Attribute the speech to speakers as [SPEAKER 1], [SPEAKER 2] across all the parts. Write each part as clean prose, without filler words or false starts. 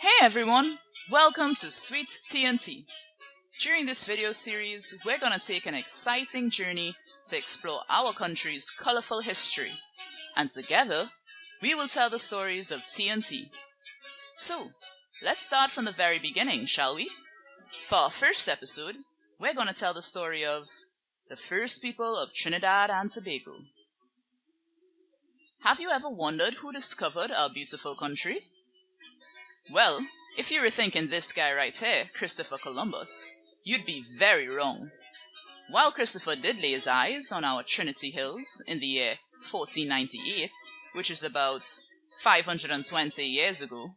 [SPEAKER 1] Hey everyone, welcome to Sweet TNT. During this video series, we're gonna take an exciting journey to explore our country's colorful history, and together, we will tell the stories of TNT. So, let's start from the very beginning, shall we? For our first episode, we're gonna tell the story of the first people of Trinidad and Tobago. Have you ever wondered who discovered our beautiful country? Well, if you were thinking this guy right here, Christopher Columbus, you'd be very wrong. While Christopher did lay his eyes on our Trinity Hills in the year 1498, which is about 520 years ago,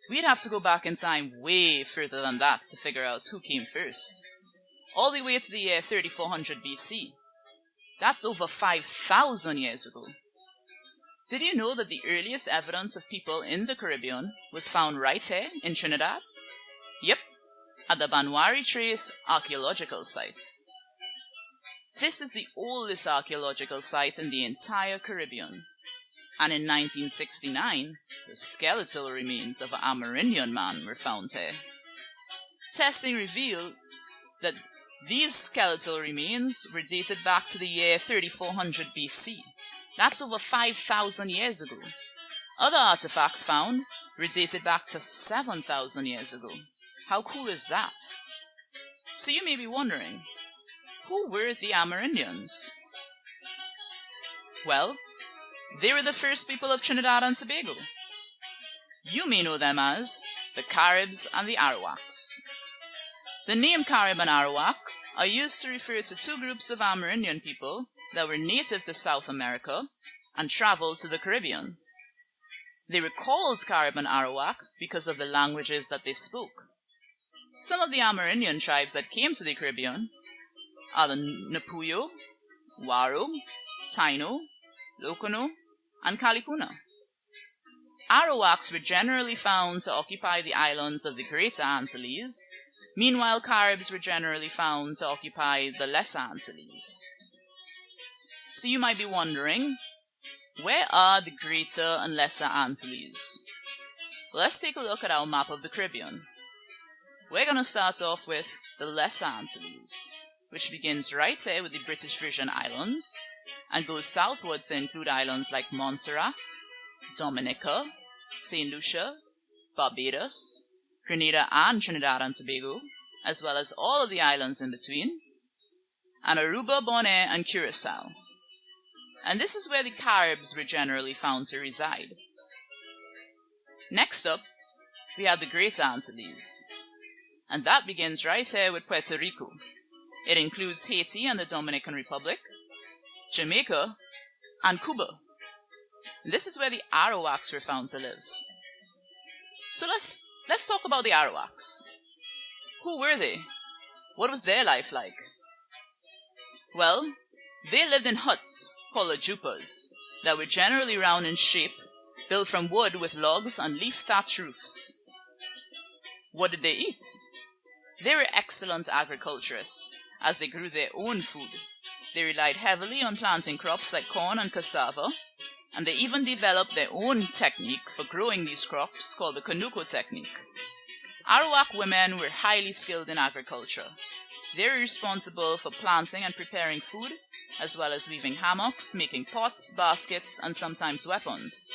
[SPEAKER 1] we'd have to go back in time way further than that to figure out who came first. All the way to the year 3400 BC. That's over 5,000 years ago. Did you know that the earliest evidence of people in the Caribbean was found right here in Trinidad? Yep, at the Banwari Trace archaeological site. This is the oldest archaeological site in the entire Caribbean. And in 1969, the skeletal remains of an Amerindian man were found here. Testing revealed that these skeletal remains were dated back to the year 3400 BC. That's over 5,000 years ago. Other artifacts found were dated back to 7,000 years ago. How cool is that? So you may be wondering, who were the Amerindians? Well, they were the first people of Trinidad and Tobago. You may know them as the Caribs and the Arawaks. The name Carib and Arawak are used to refer to two groups of Amerindian people that were native to South America and traveled to the Caribbean. They were called Carib and Arawak because of the languages that they spoke. Some of the Amerindian tribes that came to the Caribbean are the Napuyo, Waro, Taino, Locono, and Kalipuna. Arawaks were generally found to occupy the islands of the Greater Antilles, meanwhile Caribs were generally found to occupy the Lesser Antilles. So you might be wondering, where are the Greater and Lesser Antilles? Well, let's take a look at our map of the Caribbean. We're going to start off with the Lesser Antilles, which begins right here with the British Virgin Islands and goes southwards to include islands like Montserrat, Dominica, St. Lucia, Barbados, Grenada and Trinidad and Tobago, as well as all of the islands in between, and Aruba, Bonaire, and Curacao. And this is where the Caribs were generally found to reside. Next up, we have the Greater Antilles, and that begins right here with Puerto Rico. It includes Haiti and the Dominican Republic, Jamaica, and Cuba. And this is where the Arawaks were found to live. So let's talk about the Arawaks. Who were they? What was their life like? Well, they lived in huts called ajupas that were generally round in shape, built from wood with logs and leaf-thatched roofs. What did they eat? They were excellent agriculturists, as they grew their own food. They relied heavily on planting crops like corn and cassava, and they even developed their own technique for growing these crops called the Canuco technique. Arawak women were highly skilled in agriculture. They were responsible for planting and preparing food, as well as weaving hammocks, making pots, baskets, and sometimes weapons.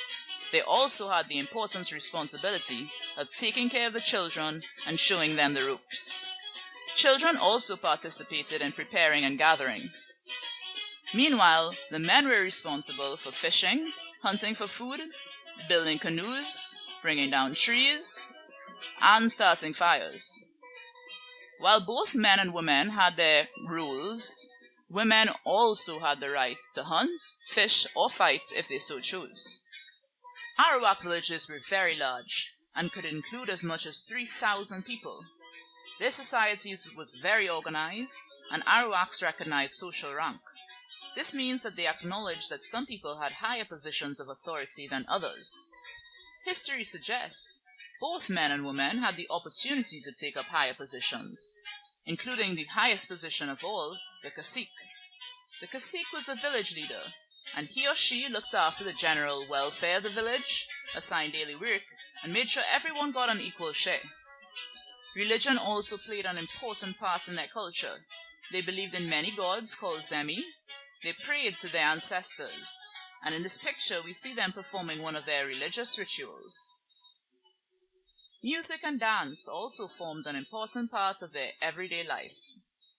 [SPEAKER 1] They also had the important responsibility of taking care of the children and showing them the ropes. Children also participated in preparing and gathering. Meanwhile, the men were responsible for fishing, hunting for food, building canoes, bringing down trees, and starting fires. While both men and women had their roles, women also had the right to hunt, fish, or fight if they so chose. Arawak villages were very large and could include as much as 3,000 people. Their societies was very organized, and Arawaks recognized social rank. This means that they acknowledged that some people had higher positions of authority than others. History suggests both men and women had the opportunity to take up higher positions, including the highest position of all, the cacique. The cacique was the village leader, and he or she looked after the general welfare of the village, assigned daily work, and made sure everyone got an equal share. Religion also played an important part in their culture. They believed in many gods called Zemi. They prayed to their ancestors, and in this picture we see them performing one of their religious rituals. Music and dance also formed an important part of their everyday life,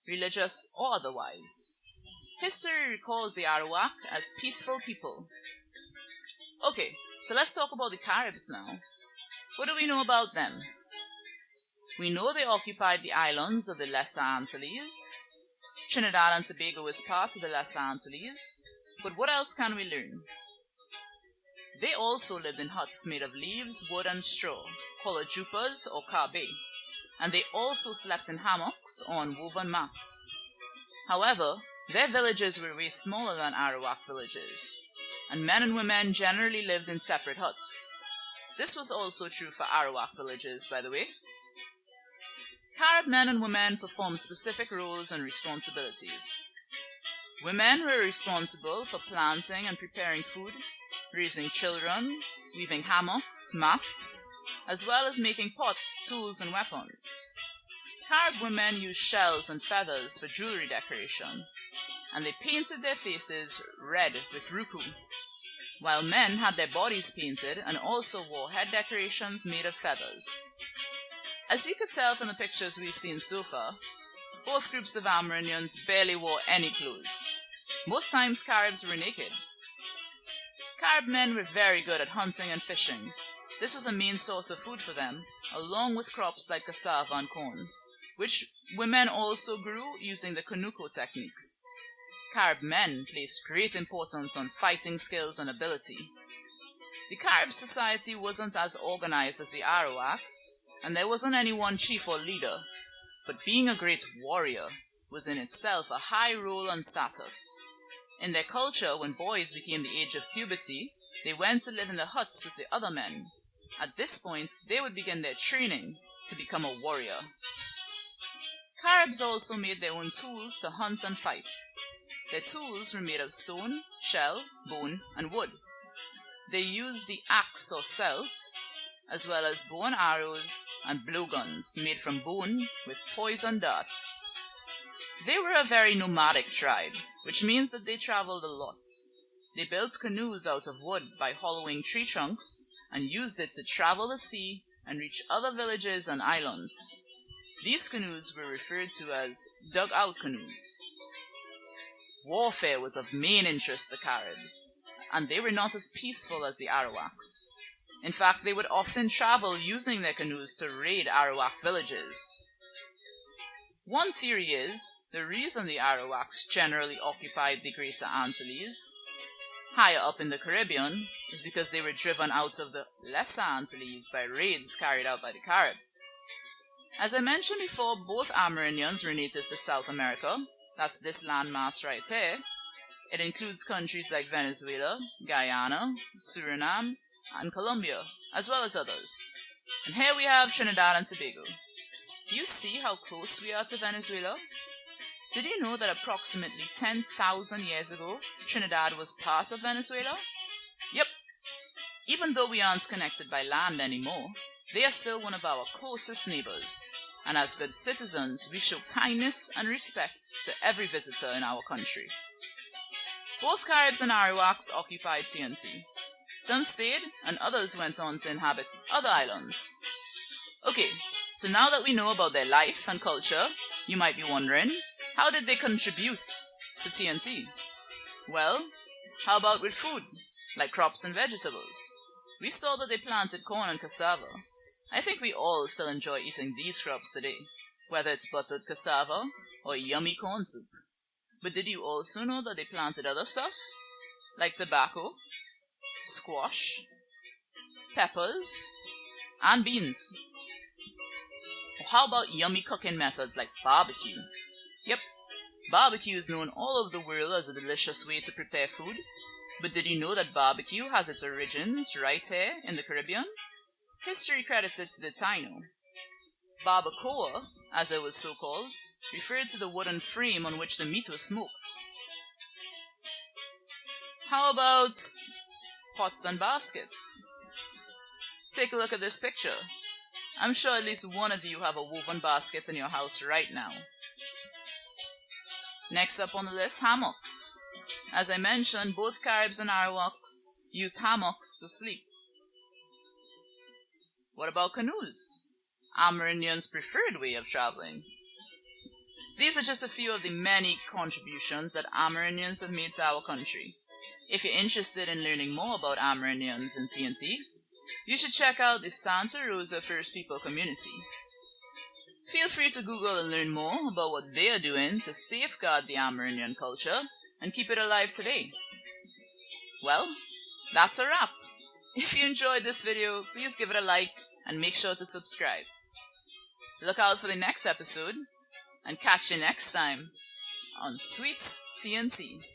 [SPEAKER 1] religious or otherwise. History recalls the Arawak as peaceful people. Okay, so let's talk about the Caribs now. What do we know about them? We know they occupied the islands of the Lesser Antilles. Trinidad and Tobago is part of the Lesser Antilles, but what else can we learn? They also lived in huts made of leaves, wood and straw, called jupas or kabe, and they also slept in hammocks or on woven mats. However, their villages were way smaller than Arawak villages, and men and women generally lived in separate huts. This was also true for Arawak villages, by the way. Carib men and women performed specific roles and responsibilities. Women were responsible for planting and preparing food, raising children, weaving hammocks, mats, as well as making pots, tools, and weapons. Carib women used shells and feathers for jewelry decoration, and they painted their faces red with ruku, while men had their bodies painted and also wore head decorations made of feathers. As you could tell from the pictures we've seen so far, both groups of Amerindians barely wore any clothes. Most times Caribs were naked. Carib men were very good at hunting and fishing. This was a main source of food for them, along with crops like cassava and corn, which women also grew using the kanuko technique. Carib men placed great importance on fighting skills and ability. The Carib society wasn't as organized as the Arawaks, and there wasn't any one chief or leader, but being a great warrior was in itself a high role and status. In their culture, when boys became the age of puberty, they went to live in the huts with the other men. At this point, they would begin their training to become a warrior. Caribs also made their own tools to hunt and fight. Their tools were made of stone, shell, bone, and wood. They used the axe or celt, as well as bow and arrows and blowguns made from bone with poison darts. They were a very nomadic tribe, which means that they traveled a lot. They built canoes out of wood by hollowing tree trunks and used it to travel the sea and reach other villages and islands. These canoes were referred to as dug-out canoes. Warfare was of main interest to Caribs, and they were not as peaceful as the Arawaks. In fact, they would often travel using their canoes to raid Arawak villages. One theory is the reason the Arawaks generally occupied the Greater Antilles, higher up in the Caribbean, is because they were driven out of the Lesser Antilles by raids carried out by the Carib. As I mentioned before, both Amerindians were native to South America. That's this landmass right here. It includes countries like Venezuela, Guyana, Suriname, and Colombia, as well as others. And here we have Trinidad and Tobago. Do you see how close we are to Venezuela? Did you know that approximately 10,000 years ago, Trinidad was part of Venezuela? Yep. Even though we aren't connected by land anymore, they are still one of our closest neighbors. And as good citizens, we show kindness and respect to every visitor in our country. Both Caribs and Arawaks occupied TNT. Some stayed, and others went on to inhabit other islands. Okay, so now that we know about their life and culture, you might be wondering, how did they contribute to TNT? Well, how about with food, like crops and vegetables? We saw that they planted corn and cassava. I think we all still enjoy eating these crops today, whether it's buttered cassava or yummy corn soup. But did you also know that they planted other stuff, like tobacco, squash, peppers, and beans? Or how about yummy cooking methods like barbecue? Yep, barbecue is known all over the world as a delicious way to prepare food. But did you know that barbecue has its origins right here in the Caribbean? History credits it to the Taino. Barbacoa, as it was so called, referred to the wooden frame on which the meat was smoked. How about pots and baskets? Take a look at this picture. I'm sure at least one of you have a woven basket in your house right now. Next up on the list, hammocks. As I mentioned, both Caribs and Arawaks use hammocks to sleep. What about canoes? Amerindians' preferred way of traveling. These are just a few of the many contributions that Amerindians have made to our country. If you're interested in learning more about Amerindians in TNT, you should check out the Santa Rosa First People community. Feel free to Google and learn more about what they are doing to safeguard the Amerindian culture and keep it alive today. Well, that's a wrap. If you enjoyed this video, please give it a like and make sure to subscribe. Look out for the next episode and catch you next time on Sweets TNT.